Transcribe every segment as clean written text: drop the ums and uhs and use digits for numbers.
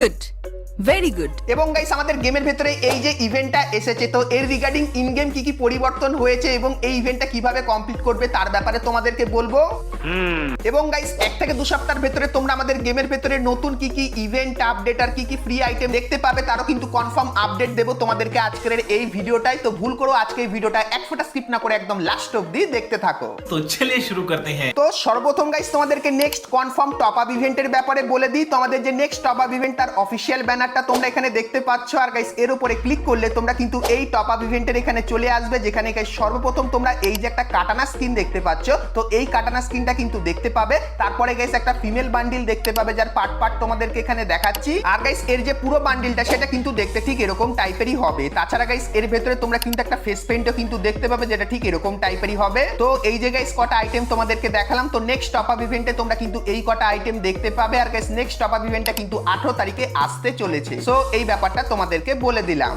Good, very good. এবং guys আমাদের গেমের ভেতরে এই যে ইভেন্টটা এসেছে, তো এর রিগার্ডিং ইন গেম কি কি পরিবর্তন হয়েছে এবং এই ইভেন্টটা কিভাবে কমপ্লিট করবে তার ব্যাপারে তোমাদেরকে বলবো। এবং গাইস 1 থেকে 2 সপ্তাহের ভেতরে তোমরা আমাদের গেমের ভেতরে নতুন কি কি ইভেন্ট আপডেট আর কি কি ফ্রি আইটেম দেখতে পাবে তারও কিন্তু কনফার্ম আপডেট দেবো তোমাদেরকে আজকের এই ভিডিওটাই। তো ভুল করো আজকে এই ভিডিওটা এক ফোঁটা স্কিপ না করে একদম লাস্ট অবধি দেখতে থাকো। तो चलिए शुरू करते हैं। তো সর্বপ্রথম গাইস তোমাদেরকে নেক্সট কনফার্ম টপ আপ ইভেন্টের ব্যাপারে বলে দিই। তো আমাদের যে নেক্সট টপ আপ ইভেন্ট তার অফিসিয়াল ব্যানারটা তোমরা এখানে দেখতে পাচ্ছ, আর গাইস এর উপরে ক্লিক করলে তোমরা কিন্তু এই টপ আপ ইভেন্টের এখানে চলে আসবে, যেখানে গাইস সর্বপ্রথম তোমরা এই যে একটা কাটানা স্কিন দেখতে পাচ্ছ, তো এই কাটানা স্কিনটা কিন্তু দেখতে পাবে। তারপরে গাইস একটা ফিমেল বান্ডিল দেখতে পাবে যার পার্ট পার্ট তোমাদেরকে এখানে দেখাচ্ছি। আর গাইস এর যে পুরো বান্ডিলটা সেটা কিন্তু দেখতে ঠিক এরকম টাইপেরই হবে। তাছাড়া গাইস এর ভেতরে তোমরা কিন্তু একটা ফেস পেইন্টও কিন্তু দেখতে পাবে যেটা ঠিক এরকম টাইপেরই হবে। তো এই যে গাইস কটা আইটেম তোমাদেরকে দেখালাম, তো নেক্সট টপ আপ ইভেন্টে তোমরা কিন্তু এই কটা আইটেম দেখতে পাবে। আর গাইস নেক্সট টপ আপ ইভেন্টটা কিন্তু 18 তারিখে আসতে চলেছে। সো এই ব্যাপারটা তোমাদেরকে বলে দিলাম।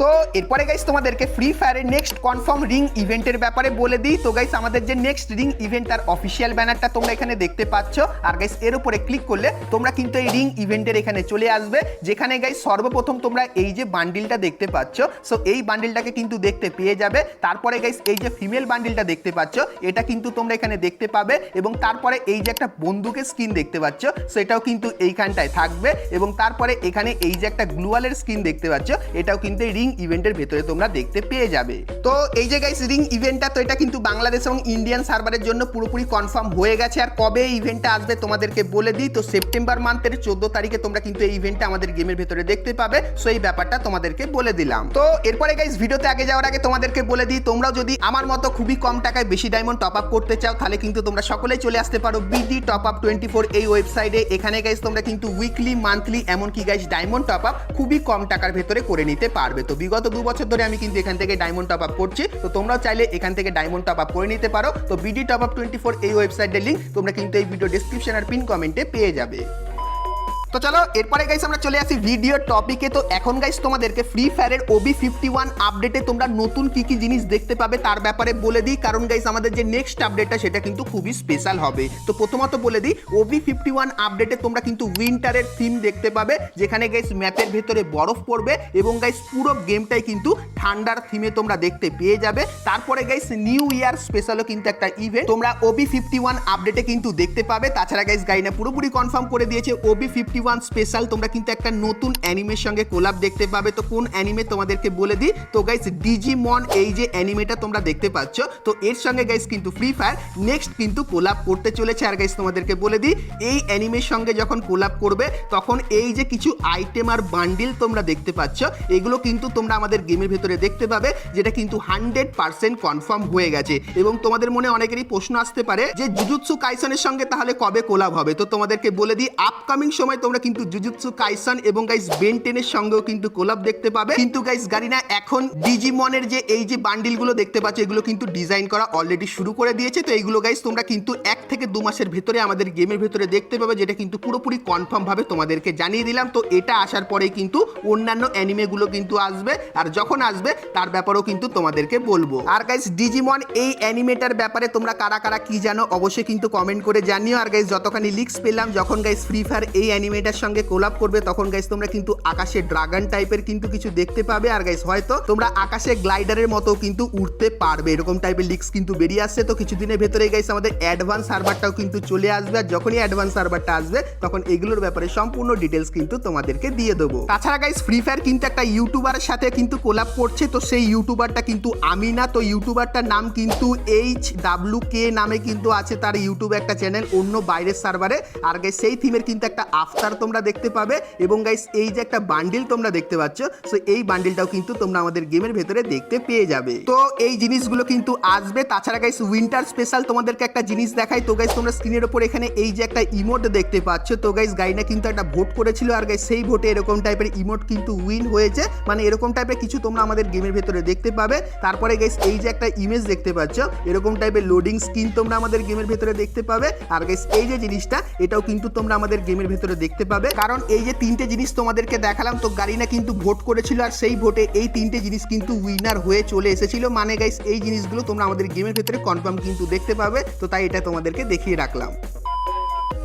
তো এরপরে গাইস তোমাদেরকে ফ্রি ফায়ারের নেক্সট কনফার্ম রিং ইভেন্টের ব্যাপারে বলে দিই। তো গাইস আমাদের যে নেক্সট রিং ইভেন্ট তার অফিসিয়াল ব্যানারটা তোমরা এখানে দেখতে পাচ্ছ, আর গাইস এর উপরে ক্লিক করলে তোমরা কিন্তু এই রিং ইভেন্টের এখানে চলে আসবে, যেখানে গাইস সর্বপ্রথম তোমরা এই যে বান্ডিলটা দেখতে পাচ্ছ, সো এই বান্ডিলটাকে কিন্তু দেখতে পেয়ে যাবে। তারপরে গাইস এই যে ফিমেল বান্ডিলটা দেখতে পাচ্ছ এটা কিন্তু তোমরা এখানে দেখতে পাবে, এবং তারপরে এই যে একটা বন্দুকের স্কিন দেখতে পাচ্ছ সো এটাও কিন্তু এইখানটায় থাকবে, এবং তারপরে এখানে এই যে একটা গ্লুয়ালের স্কিন দেখতে পাচ্ছ এটাও কিন্তু রিং ইভেন্টের ভেতরে তোমরা দেখতে পেয়ে যাবে। তো এই যে গাইস রিং ইভেন্টটা, তো এটা কিন্তু বাংলাদেশ এবং ইন্ডিয়ান সার্ভারের জন্য পুরোপুরি কনফার্ম হয়ে গেছে। আর কবে এই ইভেন্টটা আসবে তোমাদেরকে বলে দিই। তো সেপ্টেম্বর মান্থের 14 তারিখে তোমরা কিন্তু এই ইভেন্টটা আমাদের গেমের ভেতরে দেখতে পাবে। সো এই ব্যাপারটা তোমাদেরকে বলে দিলাম। তো এরপরে গাইস ভিডিওতে আগে যাওয়ার আগে তোমাদেরকে বলে দিই, তোমরাও যদি আমার মতো খুবই কম টাকায় বেশি ডায়মন্ড টপ আপ করতে চাও তাহলে কিন্তু তোমরা সকলেই চলে আসতে পারো বিডি টপ আপ 24 এই ওয়েবসাইটে। এখানে গাইস তোমরা কিন্তু উইকলি, মান্থলি, এমনকি গাইস ডায়মন্ড টপ আপ খুবই কম টাকার ভেতরে করে নিতে পারবে। তো বিগত 2 বছর ধরে আমি কিন্তু এখান থেকে ডায়মন্ড টপ আপ করছি, তো তোমরাও চাইলে এখান থেকে ডায়মন্ড টপ আপ করে নিতে পারো। তো বিডি টপ আপ 24 এই ওয়েবসাইটের লিংক তোমরা কিন্তু এই ভিডিও ডেসক্রিপশন আর পিন কমেন্টে পেয়ে যাবে। তো চলো এরপরে গাইস আমরা চলে আসি ভিডিও টপিকে। তো এখন গাইস তোমাদেরকে ফ্রি ফায়ারের OB51 আপডেটে তোমরা নতুন কি কি জিনিস দেখতে পাবে তার ব্যাপারে বলে দিই, কারণ গাইস আমাদের যে নেক্সট আপডেটটা সেটা কিন্তু খুবই স্পেশাল হবে। তো প্রথমত বলে দিই, OB51 আপডেটে তোমরা কিন্তু উইন্টারের থিম দেখতে পাবে, যেখানে গাইস ম্যাপের ভেতরে বরফ পড়বে, এবং গাইস পুরো গেমটাই কিন্তু ঠান্ডার থিমে তোমরা দেখতে পেয়ে যাবে। তারপরে গাইস নিউ ইয়ার স্পেশালও কিন্তু একটা ইভেন্ট তোমরা OB51 আপডেটে কিন্তু দেখতে পাবে। তাছাড়া গাইস গাইনা পুরোপুরি কনফার্ম করে দিয়েছে OB51 স্পেশাল তোমরা কিন্তু একটা নতুন অ্যানিমের সঙ্গে কোলাব দেখতে পাবে। তো কোন অ্যানিমে তোমাদেরকে বলে দিই, তো গাইস ডিজিমন এই যে অ্যানিমেটা তোমরা দেখতে পাচ্ছ, তো এর সঙ্গে গাইস কিন্তু ফ্রি ফায়ার নেক্সট কিন্তু কোলাব করতে চলেছে। আর গাইস তোমাদেরকে বলে দিই, এই অ্যানিমের সঙ্গে যখন কোলাব করবে তখন এই যে কিছু আইটেম আর বান্ডিল তোমরা দেখতে পাচ্ছ এগুলো কিন্তু তোমরা আমাদের গেমের ভেতরে দেখতে পাবে, যেটা কিন্তু 100% কনফার্ম হয়ে গেছে। এবং তোমাদের মনে অনেকেরই প্রশ্ন আসতে পারে যে জুজুৎসু কাইসনের সঙ্গে তাহলে কবে কোলাব হবে। তো তোমাদেরকে বলে দিই, আপকামিং সময় তোমরা কিন্তু জুজুৎসু কাইসন এবং গাইস বেন 10 এর সঙ্গেও কিন্তু কোলাব দেখতে পাবে। কিন্তু গাইস গারিনা এখন ডিজিমনের যে এই যে বান্ডিলগুলো দেখতে পাচ্ছ এগুলো কিন্তু ডিজাইন করা অলরেডি শুরু করে দিয়েছে। তো এইগুলো গাইস তোমরা কিন্তু 1 থেকে 2 মাসের ভেতরে আমাদের গেমের ভেতরে দেখতে পাবে, যেটা কিন্তু পুরোপুরি কনফার্ম ভাবে তোমাদেরকে জানিয়ে দিলাম। তো এটা আসার পরেই কিন্তু অন্যান্য অ্যানিমেগুলো কিন্তু আসবে, আর যখন আসবে তার ব্যাপারেও কিন্তু তোমাদেরকে বলবো। আর গাইস ডিজিমন এই অ্যানিমেটার ব্যাপারে তোমরা কারা কারা কি জানো অবশ্যই কিন্তু কমেন্ট করে জানিও। আর গাইস যতখানি লিক্স পেলাম, যখন গাইস ফ্রি ফায়ার এই অ্যানিমেটার সঙ্গে কোলাব করবে তখন গাইস তোমরা কিন্তু আকাশে ড্রাগন টাইপের কিন্তু কিছু দেখতে পাবে, আর গাইস হয়তো তোমরা আকাশে গ্লাইডারের মতো কিন্তু উঠতে পারবে, এরকম টাইপের লিক্স কিন্তু বেরিয়ে আসছে। তো কিছুদিনের ভেতরে গাইস আমাদের অ্যাডভান্স সার্ভারটাও কিন্তু চলে আসবে, আর যখনই অ্যাডভান্স সার্ভারটা আসবে তখন এগুলোর ব্যাপারে সম্পূর্ণ ডিটেলস কিন্তু তোমাদেরকে দিয়ে দেবো। তাছাড়া গাইস ফ্রি ফায়ার কিন্তু একটা ইউটিউবারের সাথে কিন্তু কোলাব করছে, তো সেই ইউটিউবারটা কিন্তু আমি না। তো ইউটিউবারটার নাম কিন্তু HWK নামে কিন্তু আছে তার ইউটিউবে একটা চ্যানেল অন্য বাইরের সার্ভারে। আর গাইস সেই থিমের কিন্তু একটা আফতার তোমরা দেখতে পাবে, এবং গাইস এই যে একটা বান্ডিল তোমরা দেখতে পাচ্ছ, সো এই বান্ডিলটাও কিন্তু তোমরা আমাদের গেমের ভেতরে দেখতে পেয়ে যাবে। তো এই জিনিসগুলো কিন্তু আসবে। তাছাড়া গাইস উইন্টার স্পেশাল তোমাদেরকে একটা জিনিস দেখাই। তো গাইস তোমরা স্ক্রিনের উপর এখানে এই যে একটা ইমোট দেখতে পাচ্ছ, তো গাইস গাইনা কিন্তু একটা ভোট করেছিল, আর গাইস সেই ভোটে এরকম টাইপের ইমোট কিন্তু উইন হয়েছে, মানে এরকম টাইপের কিছু তোমরা আমাদের গেমের ভেতরে দেখতে পাবে। তারপরে গাইস এই যে একটা ইমেজ দেখতে পাচ্ছ, এরকম টাইপের লোডিং স্ক্রিন তোমরা আমাদের গেমের ভেতরে দেখতে পাবে। আর গাইস এই যে জিনিসটা এটাও কিন্তু তোমরা আমাদের গেমের ভেতরে দেখতে পাবে, কারণ এই যে 3টে জিনিস তোমাদেরকে দেখালাম, তো গারিনা কিন্তু ভোট করেছিল, আর সেই ভোটে এই 3টে জিনিস কিন্তু উইনার হয়ে চলে এসেছিল। মানে গাইস এই জিনিসগুলো তোমরা আমাদের গেমের ভেতরে কনফার্ম কিন্তু দেখতে পাবে, তো তাই এটা তোমাদেরকে দেখিয়ে রাখলাম।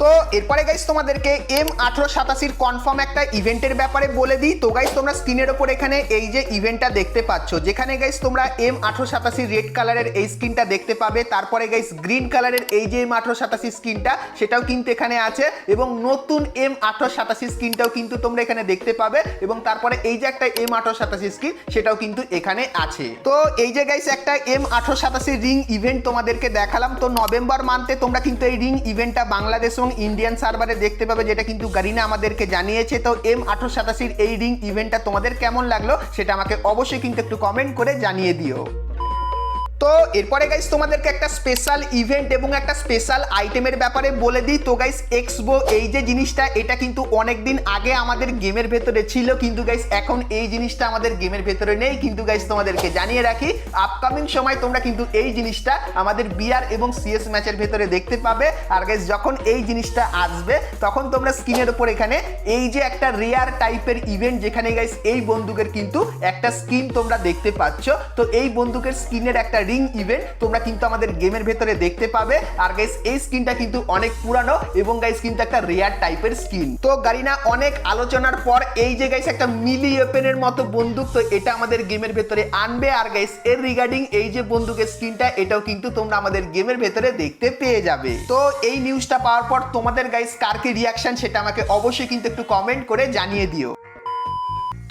তো এরপরে গাইস তোমাদেরকে M1887 কনফার্ম একটা ইভেন্টের ব্যাপারে বলে দিই। তো গাইস তোমরা স্ক্রিনের উপর এখানে এই যে ইভেন্টটা দেখতে পাচ্ছ, যেখানে গাইস তোমরা M1887 রেড কালারের এই স্কিনটা দেখতে পাবে। তারপরে গাইস গ্রিন কালারের এই যে M1887 স্কিনটা সেটাও কিন্তু এখানে আছে, এবং নতুন M1887 স্কিনটাও কিন্তু তোমরা এখানে দেখতে পাবে, এবং তারপরে এই যে একটা M1887 স্কিন সেটাও কিন্তু এখানে আছে। তো এই যে গাইস একটা M1887 রিং ইভেন্ট তোমাদেরকে দেখালাম। তো নভেম্বর মান্থে তোমরা কিন্তু এই রিং ইভেন্টটা বাংলাদেশ এবং ইন্ডিয়ান সার্ভারে দেখতে পাবে, যেটা কিন্তু গারিনা আমাদেরকে জানিয়েছে। তো M1887 এই রিং ইভেন্টটা তোমাদের কেমন লাগলো সেটা আমাকে অবশ্যই কিন্তু একটু কমেন্ট করে জানিয়ে দিও। তো এরপরে গাইস তোমাদেরকে একটা স্পেশাল ইভেন্ট এবং একটা স্পেশাল আইটেমের ব্যাপারে বলে দিই। তো গাইস এক্সবো এই যে জিনিসটা, এটা কিন্তু অনেক দিন আগে আমাদের গেমের ভেতরে ছিল, কিন্তু গাইস এখন এই জিনিসটা আমাদের গেমের ভেতরে নেই। কিন্তু গাইস তোমাদেরকে জানিয়ে রাখি, আপকামিং সময় তোমরা কিন্তু এই জিনিসটা আমাদের বিআর এবং সিএস ম্যাচের ভেতরে দেখতে পাবে। আর গাইস যখন এই জিনিসটা আসবে তখন তোমরা স্ক্রিনের উপর এখানে এই যে একটা রেয়ার টাইপের ইভেন্ট, যেখানে গাইস এই বন্দুকের কিন্তু একটা স্কিন তোমরা দেখতে পাচ্ছ। তো এই বন্দুকের স্কিনের একটা রিং ইভেন্ট তোমরা কিন্তু আমাদের গেমের ভেতরে দেখতে পাবে। আর গাইস এই স্কিনটা কিন্তু অনেক পুরানো এবং গাইস কিন্তু একটা রেয়ার টাইপের স্কিন। তো গারিনা অনেক আলোচনার পর এই যে গাইস একটা মিলি ওপেনের মতো বন্দুক, তো এটা আমাদের গেমের ভেতরে আনবে। আর গাইস এর রিগার্ডিং এই যে বন্দুকের স্কিনটা, এটাও কিন্তু তোমরা আমাদের গেমের ভেতরে দেখতে পেয়ে যাবে। তো এই নিউজটা পাওয়ার পর তোমাদের গাইস কার কি রিয়াকশন সেটা আমাকে অবশ্যই কিন্তু একটু কমেন্ট করে জানিয়ে দিও।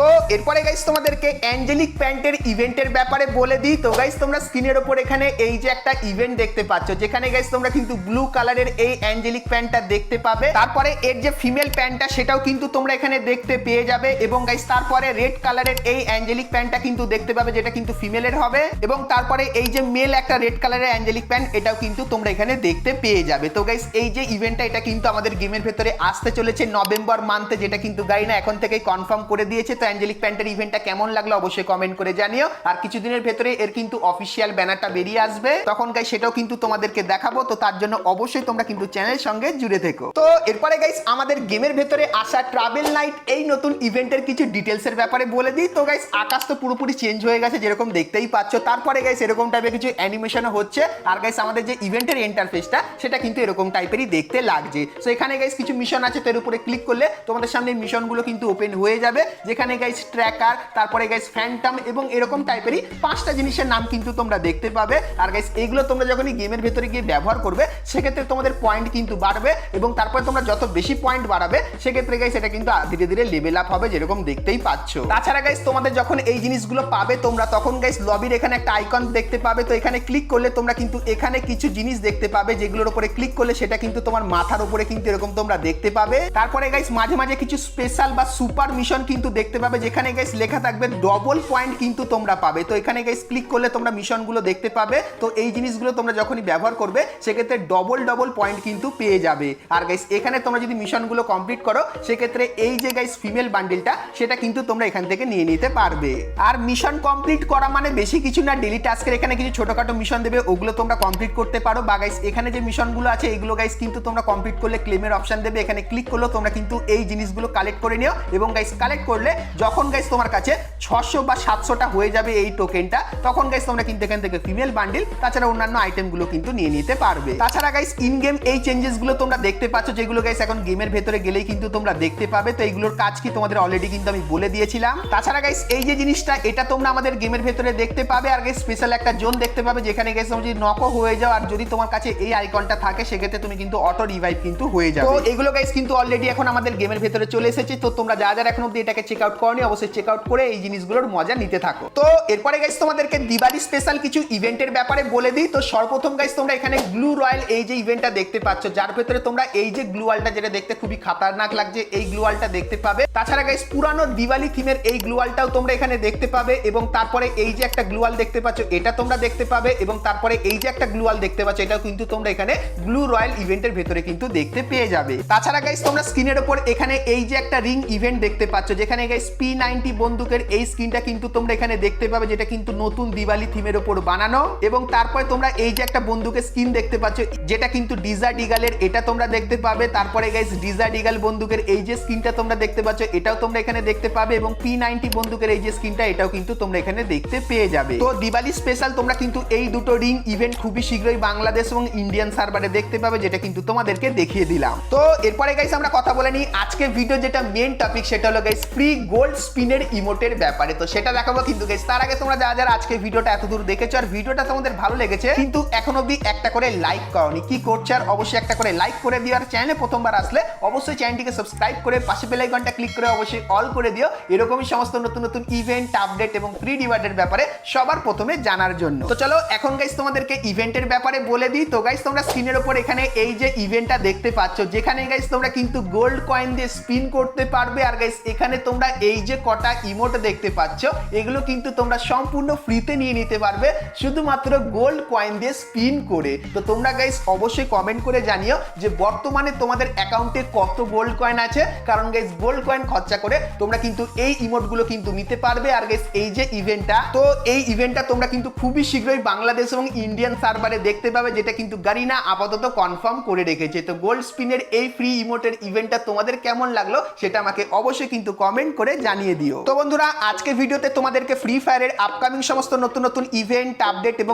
তো এরপরে গাইস তোমাদেরকে অ্যাঞ্জেলিক প্যান্টের ইভেন্টের ব্যাপারে বলে দিই। তো গাইস তোমরা স্ক্রিনের উপর এখানে এই যে একটা ইভেন্ট দেখতে পাচ্ছ, যেখানে গাইস তোমরা কিন্তু ব্লু কালারের এই অ্যাঞ্জেলিক প্যান্টটা দেখতে পাবে। তারপরে এর যে ফিমেল প্যান্টটা সেটাও কিন্তু তোমরা এখানে দেখতে পেয়ে যাবে, এবং গাইস তারপরে রেড কালারের এই অ্যাঞ্জেলিক প্যান্টটা কিন্তু দেখতে পাবে, যেটা কিন্তু ফিমেলের হবে। এবং তারপরে এই যে মেল একটা রেড কালারের অ্যাঞ্জেলিক প্যান্ট, এটাও কিন্তু তোমরা এখানে দেখতে পেয়ে যাবে। তো গাইস এই যে ইভেন্টটা, এটা কিন্তু আমাদের গেমের ভেতরে আসতে চলেছে নভেম্বর মান্থে, যেটা কিন্তু গারিনা এখন থেকেই কনফার্ম করে দিয়েছে। তো অ্যাঞ্জেলিক প্যান্টের ইভেন্টটা কেমন লাগলো অবশ্যই কমেন্ট করে জানিও। আর কিছুদিনের ভেতরে এর কিন্তু অফিসিয়াল ব্যানারটা বেরিয়ে আসবে, তখন গাইস সেটাও কিন্তু তোমাদেরকে দেখাবো। তো তার জন্য অবশ্যই তোমরা কিন্তু চ্যানেলের সঙ্গে জুড়ে থেকো। তো এরপরে গাইস আমাদের গেমের ভেতরে আসা ট্রাভেল নাইট এই নতুন ইভেন্টের কিছু ডিটেলস এর ব্যাপারে বলে দিই। তো গাইস আকাশ তো পুরোপুরি চেঞ্জ হয়ে গেছে, যেরকম দেখতেই পাচ্ছ। তারপরে গাইস এরকম টাইপের কিছু অ্যানিমেশনও হচ্ছে। আর গাইস আমাদের যে ইভেন্টের ইন্টারফেসটা সেটা কিন্তু এরকম টাইপেরই দেখতে লাগছে। সো এখানে গাইস কিছু মিশন আছে, তো এর উপরে ক্লিক করলে তোমাদের সামনে মিশনগুলো কিন্তু ওপেন হয়ে যাবে, যেখানে গাইস ট্র্যাকার, তারপরে গাইস ফ্যান্টম এবং এরকম টাইপেরই 5টা জিনিসের নাম কিন্তু তোমরা দেখতে পাবে। আর গাইস এইগুলো তোমরা যখনই গেমের ভেতরে গিয়ে ব্যবহার করবে সেক্ষেত্রে তোমাদের পয়েন্ট কিন্তু বাড়বে, এবং তারপরে তোমরা যত বেশি পয়েন্ট বাড়াবে সেক্ষেত্রে গাইস এটা কিন্তু ধীরে ধীরে লেভেল আপ হবে, যেরকম দেখতেই পাচ্ছ। তাছাড়া গাইস তোমাদের যখন এই জিনিসগুলো পাবে তোমরা, তখন গাইস লবির এখানে একটা আইকন দেখতে পাবে। তো এখানে ক্লিক করলে তোমরা কিন্তু এখানে কিছু জিনিস দেখতে পাবে, যেগুলোর উপরে ক্লিক করলে সেটা কিন্তু তোমার মাথার উপরে কিন্তু এরকম তোমরা দেখতে পাবে। তারপরে গাইস মাঝে মাঝে কিছু স্পেশাল বা সুপার মিশন কিন্তু দেখতে পাবে, যেখানে গাইস লেখা থাকবে ডবল পয়েন্ট কিন্তু তোমরা পাবে। তো এখানে গাইস ক্লিক করলে তোমরা মিশনগুলো দেখতে পাবে। তো এই জিনিসগুলো তোমরা যখনই ব্যবহার করবে সেক্ষেত্রে ডবল পয়েন্ট কিন্তু পেয়ে যাবে। আর গাইস এখানে তোমরা যদি মিশনগুলো কমপ্লিট করো সেক্ষেত্রে এই যে গাইস ফিমেল বান্ডেলটা সেটা কিন্তু তোমরা এখান থেকে নিয়ে নিতে পারবে। আর মিশন কমপ্লিট করা মানে বেশি কিছু না, ডেইলি টাস্কের এখানে কিছু ছোটখাটো মিশন দেবে, ওগুলো তোমরা কমপ্লিট করতে পারো। বা গাইস এখানে যে মিশনগুলো আছে এগুলো গাইস কিন্তু তোমরা কমপ্লিট করলে ক্লেমের অপশন দেবে, এখানে ক্লিক করলে তোমরা কিন্তু এই জিনিসগুলো কালেক্ট করে নিও। এবং গাইস কালেক্ট করলে যখন গাইস তোমার কাছে 600 বা 700টা হয়ে যাবে এই টোকেনটা, তখন গাইস তোমরা কিন্তু এখান থেকে ফিমেল বান্ডিল তাছাড়া অন্যান্য আইটেমগুলো কিন্তু নিয়ে নিতে পারবে। তাছাড়া গাইস ইন গেম এই চেঞ্জেসগুলো তোমরা দেখতে পাচ্ছ, যেগুলো গাইস এখন গেমের ভেতরে গেলেই কিন্তু তোমরা দেখতে পাবে। তো এইগুলোর কাজ কি তোমাদের অলরেডি কিন্তু আমি বলে দিয়েছিলাম। তাছাড়া গাইস এই যে জিনিসটা, এটা তোমরা আমাদের গেমের ভেতরে দেখতে পাবে। আর গাইস স্পেশাল একটা জোন দেখতে পাবে, যেখানে গাইস তোমরা যদি নকও হয়ে যাও আর যদি তোমার কাছে এই আইকনটা থাকে সেক্ষেত্রে তুমি কিন্তু অটো রিভাইভ কিন্তু হয়ে যাবে। তো এগুলো গাইস কিন্তু অলরেডি এখন আমাদের গেমের ভেতরে চলে এসেছে। তো তোমরা যারা এখন অবধি এটাকে চেক আউট করনি অবশ্যই চেক আউট করে এই জিনিসগুলোর মজা নিতে থাকো। তো এরপরে গাইস তোমাদেরকে দিওয়ালি স্পেশাল কিছু ইভেন্টের ব্যাপারে বলে দিই। তো সর্বপ্রথম গাইস তোমরা এখানে গ্লু রয়্যাল এই যে ইভেন্টটা দেখতে পাচ্ছ, যার ভেতরে তোমরা এই যে গ্লু ওয়ালটা যেটা দেখতে খুবই খতরনাক লাগছে এই গ্লু ওয়ালটা দেখতে পাবে। তাছাড়া গাইস পুরানো দিওয়ালি থিমের এই গ্লু ওয়ালটাও তোমরা এখানে দেখতে পাবে, এবং তারপরে এই যে একটা গ্লু ওয়াল দেখতে পাচ্ছ এটা তোমরা দেখতে পাবে, এবং তারপরে এই যে একটা গ্লু ওয়াল দেখতে পাচ্ছ এটাও কিন্তু তোমরা এখানে গ্লু রয়্যাল ইভেন্টের ভেতরে কিন্তু দেখতে পেয়ে যাবে। তাছাড়া গাইস তোমরা স্ক্রিনের উপর এখানে এই যে একটা রিং ইভেন্ট দেখতে পাচ্ছ, যেখানে গাইস P90 বন্দুকের এই স্কিনটা কিন্তু তোমরা এখানে দেখতে পাবে, যেটা কিন্তু নতুন দিওয়ালি থিমের উপর বানানো। এবং তারপরে তোমরা এই যে একটা বন্দুকের স্কিন দেখতে পাচ্ছ, যেটা কিন্তু ডিজার্ট ইগলের, এটা তোমরা দেখতে পাবে। তারপরে গাইস ডিজার্ট ইগল বন্দুকের এই যে স্কিনটা তোমরা দেখতে পাচ্ছ, এটাও তোমরা এখানে দেখতে পাবে। এবং P90 বন্দুকের এই যে স্কিনটা, এটাও কিন্তু তোমরা এখানে দেখতে পেয়ে যাবে। তো দিওয়ালি স্পেশাল তোমরা কিন্তু এই দুটো রিং ইভেন্ট খুবই শীঘ্রই বাংলাদেশ এবং ইন্ডিয়ান সার্ভারে দেখতে পাবে, যেটা কিন্তু তোমাদেরকে দেখিয়ে দিলাম। তো এরপরে গাইস আমরা কথা বলে নিই আজকে ভিডিও যেটা মেন টপিক, সেটা হলো গাইস ফ্রি গোল্ড স্পিনের ইমোটের ব্যাপারে। তো সেটা দেখাবো কিন্তু গাইস, তার আগে তোমরা যারা আজকে ভিডিওটা এতদূর দেখেছো আর ভিডিওটা তোমাদের ভালো লেগেছে, কিন্তু এখন অবধি একটা করে লাইক করোনি, কি করছো? আর অবশ্যই একটা করে লাইক করে দিও। আর চ্যানেলে প্রথমবার আসলে অবশ্যই চ্যানেলটিকে সাবস্ক্রাইব করে পাশে বেল আইকনটা ক্লিক করে অবশ্যই অল করে দিও, এরকমই সমস্ত নতুন নতুন ইভেন্ট আপডেট এবং ফ্রি রিওয়ার্ডের ব্যাপারে সবার প্রথমে জানার জন্য। তো চলো এখন গাইস তোমাদেরকে ইভেন্টের ব্যাপারে বলে দিই। তো গাইস তোমরা স্ক্রিনের উপর এখানে এই যে ইভেন্টটা দেখতে পাচ্ছ, যেখানে গাইস তোমরা কিন্তু গোল্ড কয়েন দিয়ে স্পিন করতে পারবে। আর গাইস এখানে তোমরা এই যে কটা ইমোট দেখতে পাচ্ছ, এগুলো কিন্তু তোমরা সম্পূর্ণ ফ্রিতে নিয়ে নিতে পারবে, শুধুমাত্র গোল্ড কয়েন দিয়ে স্পিন করে। তো তোমরা গাইস অবশ্যই কমেন্ট করে জানিও যে বর্তমানে তোমাদের অ্যাকাউন্টে কত গোল্ড কয়েন আছে, কারণ গাইস গোল্ড কয়েন খরচা করে তোমরা কিন্তু এই ইমোটগুলো কিন্তু নিতে পারবে। আর গাইস এই যে ইভেন্টটা, তো এই ইভেন্টটা তোমরা কিন্তু খুবই শীঘ্রই বাংলাদেশ এবং ইন্ডিয়ান সার্ভারে দেখতে পাবে, যেটা কিন্তু গারিনা আপাতত কনফার্ম করে রেখেছে। তো গোল্ড স্পিনের এই ফ্রি ইমোটের ইভেন্টটা তোমাদের কেমন লাগলো সেটা আমাকে অবশ্যই কিন্তু কমেন্ট করে জানিয়ে দিও। তো বন্ধুরা আজকে ভিডিওতে তোমাদেরকে ফ্রি ফায়ারের আপকামিং সমস্ত নতুন নতুন ইভেন্ট আপডেট এবং